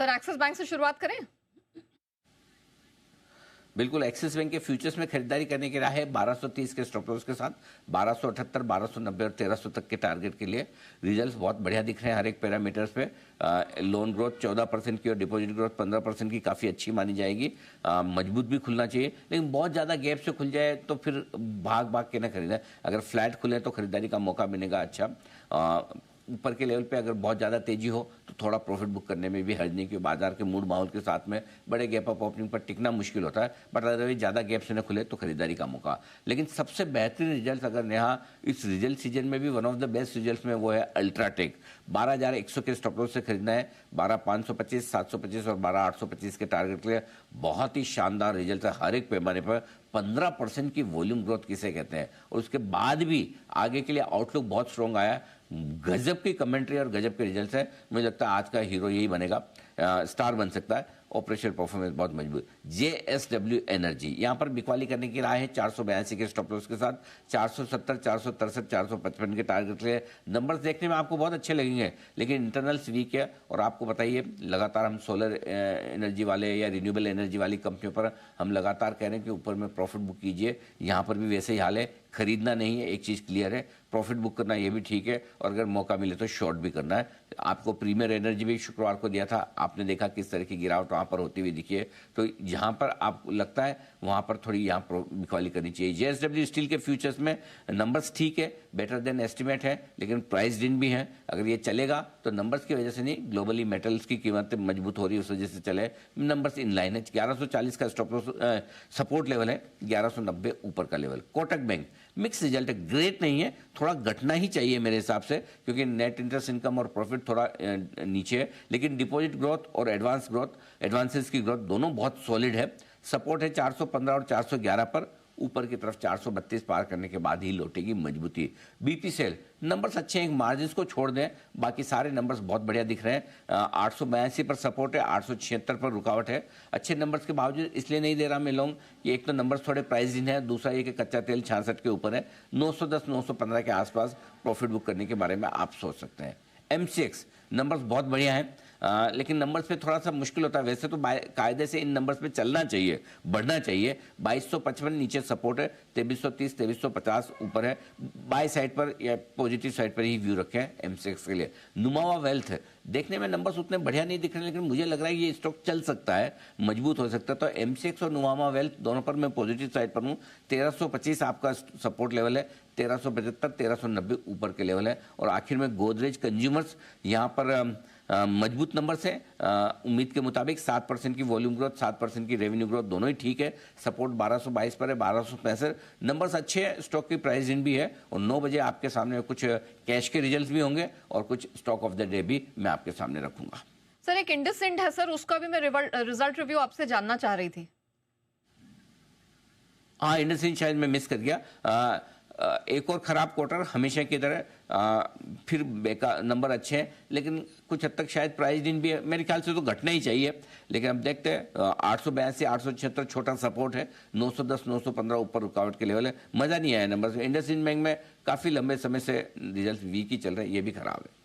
Sir axis bank से शुरुआत करें। बिल्कुल, एक्सिस बैंक के फ्यूचर्स में खरीदारी करने की राह है 1230 के स्टॉप लॉस के साथ 1278, 1290 और 1300 तक के टारगेट के लिए। रिजल्ट्स बहुत बढ़िया दिख रहे हैं हर एक पैरामीटर्स पे। लोन ग्रोथ 14% की और डिपॉजिट ग्रोथ 15% की काफ़ी अच्छी मानी जाएगी। मजबूत भी खुलना चाहिए, लेकिन बहुत ज़्यादा गैप से खुल जाए तो फिर भाग भाग के ना खरीदें। अगर फ्लैट खुले तो खरीदारी का मौका मिलेगा अच्छा। ऊपर के लेवल पे अगर बहुत ज़्यादा तेजी हो तो थोड़ा प्रॉफिट बुक करने में भी हर्ज नहीं, क्योंकि बाजार के मूड माहौल के साथ में बड़े गैप अप ओपनिंग पर टिकना मुश्किल होता है। बट अगर ज़्यादा गैप से न खुले तो खरीदारी का मौका। लेकिन सबसे बेहतरीन रिजल्ट अगर यहाँ इस रिजल्ट सीजन में भी one of the best result में वो है अल्ट्राटेक। 12,100 के स्टॉप लॉस से खरीदना है। 12,525, 725 और 12,825 के टारगेट के लिए बहुत ही शानदार रिजल्ट है हर एक पैमाने पर। 15% की वॉल्यूम ग्रोथ किसे कहते हैं, और उसके बाद भी आगे के लिए आउटलुक बहुत स्ट्रॉन्ग आया। गजब की कमेंट्री और गजब के रिजल्ट्स हैं। मुझे लगता है आज का हीरो यही बनेगा, स्टार बन सकता है। ऑपरेशनल परफॉर्मेंस बहुत मजबूत। JSW एनर्जी यहाँ पर बिकवाली करने की राह है 482 के स्टॉप लॉस के साथ। 470, 463, 455 के टारगेट लिए। नंबर्स देखने में आपको बहुत अच्छे लगेंगे, लेकिन इंटरनल्स वीक है। और आपको बताइए, लगातार हम सोलर एनर्जी वाले या रिन्यूएबल एनर्जी वाली कंपनियों पर हम लगातार कह रहे हैं कि ऊपर में प्रॉफिट बुक कीजिए। यहाँ पर भी वैसे ही हाल है, खरीदना नहीं है, एक चीज़ क्लियर है, प्रॉफिट बुक करना ये भी ठीक है, और अगर मौका मिले तो शॉर्ट भी करना है। आपको प्रीमियर एनर्जी भी शुक्रवार को दिया था, आपने देखा किस तरह की गिरावट वहाँ पर होती हुई दिखी है। तो जहाँ पर आपको लगता है वहाँ पर थोड़ी यहाँ बिकवाली करनी चाहिए। JSW स्टील के फ्यूचर्स में नंबर्स ठीक है, बेटर देन एस्टिमेट है, लेकिन प्राइस दिन भी है। अगर ये चलेगा तो नंबर्स की वजह से नहीं, ग्लोबली मेटल्स की कीमतें मजबूत हो रही है उस वजह से चले। नंबर्स इन लाइन है। 1140 का स्टॉप लॉस सपोर्ट लेवल है, 1190 ऊपर का level. Kotak bank mix result है, ग्रेट नहीं है, थोड़ा घटना ही चाहिए मेरे हिसाब से, क्योंकि नेट इंटरेस्ट इनकम और प्रॉफिट थोड़ा नीचे है। लेकिन डिपॉजिट ग्रोथ और एडवांसेस की ग्रोथ दोनों बहुत सॉलिड है। सपोर्ट है 415 और 411 पर। ऊपर की तरफ 432 पार करने के बाद ही लौटेगी मजबूती। BPCL नंबर्स अच्छे हैं, मार्जिन को छोड़ दें, बाकी सारे नंबर्स बहुत बढ़िया दिख रहे हैं। 882 पर सपोर्ट है, 876 पर रुकावट है। अच्छे नंबर्स के बावजूद इसलिए नहीं दे रहा मैं लोग कि एक तो नंबर्स थोड़े प्राइस इन है, दूसरा ये कि कच्चा तेल 66 के ऊपर है। 910, 915 के आसपास प्रॉफिट बुक करने के बारे में आप सोच सकते हैं। MCX नंबर्स बहुत बढ़िया हैं, लेकिन नंबर्स पे थोड़ा सा मुश्किल होता है। वैसे तो कायदे से इन नंबर्स पे चलना चाहिए, बढ़ना चाहिए। 2255 नीचे सपोर्ट है, 2330, 2350 ऊपर है। बाय साइड पर या पॉजिटिव साइड पर ही व्यू रखें MCX के लिए। नुमावा वेल्थ है, देखने में नंबर्स उतने बढ़िया नहीं दिख रहे, लेकिन मुझे लग रहा है ये स्टॉक चल सकता है, मजबूत हो सकता है। तो MCX और नुमावा वेल्थ दोनों पर मैं पॉजिटिव साइड पर हूँ। 1325 आपका सपोर्ट लेवल है, 1375, 1390 ऊपर के लेवल है। और आखिर में गोदरेज कंज्यूमर्स, यहाँ पर मजबूत नंबर्स है। उम्मीद के मुताबिक 7% की वॉल्यूम ग्रोथ, 7% की रेवेन्यू ग्रोथ, दोनों ही ठीक है। सपोर्ट 1222 पर है, 1265। नंबर्स अच्छे हैं, स्टॉक की प्राइस इन भी है। और 9 बजे आपके सामने कुछ कैश के रिजल्ट्स भी होंगे और कुछ स्टॉक ऑफ द डे भी मैं आपके सामने रखूंगा। सर एक इंडसइंड है सर, उसका भी मैं रिजल्ट रिव्यू आपसे जानना चाह रही थी। हाँ, इंडसइंड शायद मैं मिस कर गया। एक और ख़राब क्वार्टर हमेशा की तरह। फिर बेकार नंबर अच्छे हैं, लेकिन कुछ हद तक शायद प्राइस दिन भी है, मेरे ख्याल से तो घटना ही चाहिए। लेकिन अब देखते हैं। 882, 876 छोटा सपोर्ट है। 910, 915 ऊपर रुकावट के लेवल है। मज़ा नहीं आया नंबर से। इंडसइंड बैंक में काफ़ी लंबे समय से रिजल्ट वीक ही चल रहे हैं, ये भी खराब है।